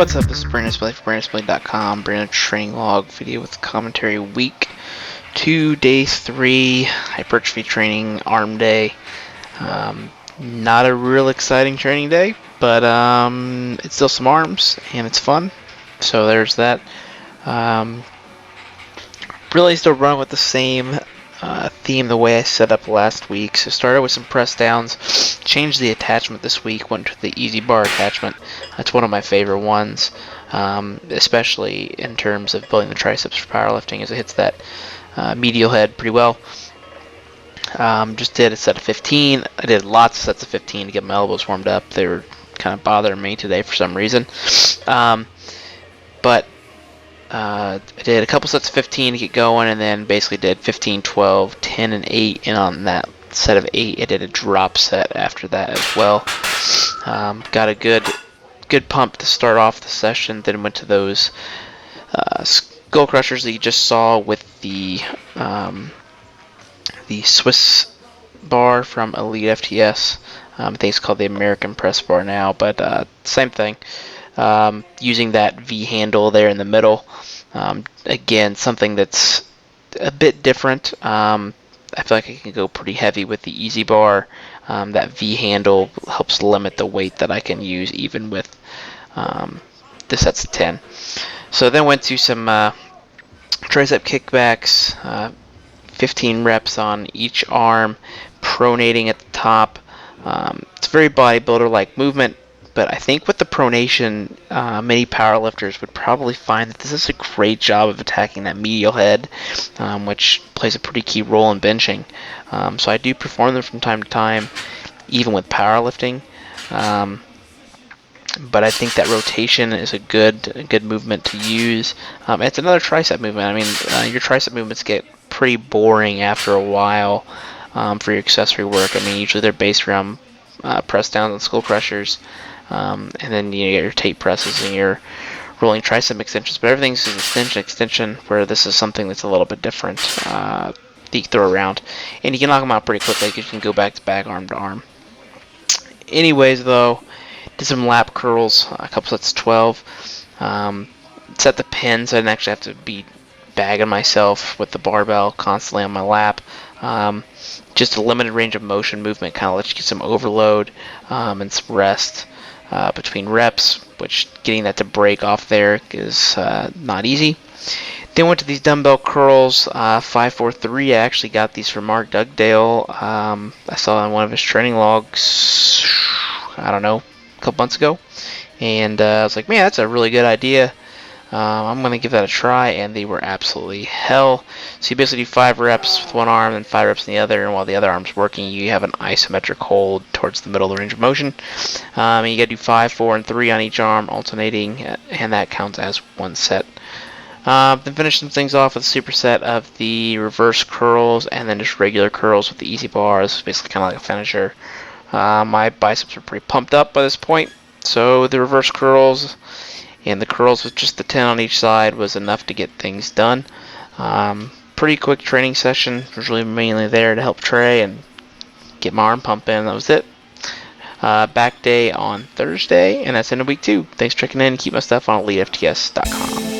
What's up, this is Brandon Smitley for BrandonSmitley.com, Brandon Training Log video with commentary week 2, day 3, hypertrophy training, arm day. Not a real exciting training day, but it's still some arms, and it's fun, so there's that. Really still run with the same theme the way I set up last week. So started with some press downs, changed the attachment this week, went to the easy bar attachment. That's one of my favorite ones, especially in terms of building the triceps for powerlifting, as it hits that medial head pretty well. Just did a set of 15. I did lots of sets of 15 to get my elbows warmed up. They were kind of bothering me today for some reason. But I did a couple sets of 15 to get going, and then basically did 15, 12, 10, and 8. And on that set of 8, I did a drop set after that as well. Got a good pump to start off the session. Then went to those skull crushers that you just saw with the Swiss bar from Elitefts. I think it's called the American Press Bar now, but same thing. Using that V handle there in the middle. Again, something that's a bit different. I feel like I can go pretty heavy with the easy bar. That V handle helps limit the weight that I can use even with the sets of 10. So then went to some tricep kickbacks, 15 reps on each arm, pronating at the top. It's very bodybuilder-like movement. But I think with the pronation, many powerlifters would probably find that this is a great job of attacking that medial head, which plays a pretty key role in benching. So I do perform them from time to time, even with powerlifting. But I think that rotation is a good movement to use. It's another tricep movement. I mean, your tricep movements get pretty boring after a while for your accessory work. I mean, usually they're based around press downs and skull crushers. And then you get your tape presses and your rolling tricep extensions, but everything's an extension, where this is something that's a little bit different that you can throw around. And you can knock them out pretty quickly because you can go back to back, arm to arm. Anyways, though, did some lap curls, a couple sets of 12. Set the pins. I didn't actually have to be bagging myself with the barbell constantly on my lap. Just a limited range of motion movement, kind of lets you get some overload and some rest between reps, which getting that to break off there is not easy. Then went to these dumbbell curls, 5-4-3. I actually got these from Mark Dugdale. I saw on one of his training logs, I don't know, a couple months ago. And I was like, man, that's a really good idea. I'm going to give that a try, and they were absolutely hell. So you basically do 5 reps with one arm and 5 reps in the other, and while the other arm's working, you have an isometric hold towards the middle of the range of motion. And you got to do 5, 4, and 3 on each arm, alternating, and that counts as one set. Then finish some things off with a superset of the reverse curls, and then just regular curls with the easy bars, basically kind of like a finisher. My biceps were pretty pumped up by this point, so the reverse curls and the curls with just the 10 on each side was enough to get things done. Pretty quick training session. Was really mainly there to help Trey and get my arm pumping. That was it. Back day on Thursday, and that's into week 2. Thanks for checking in. Keep my stuff on elitefts.com.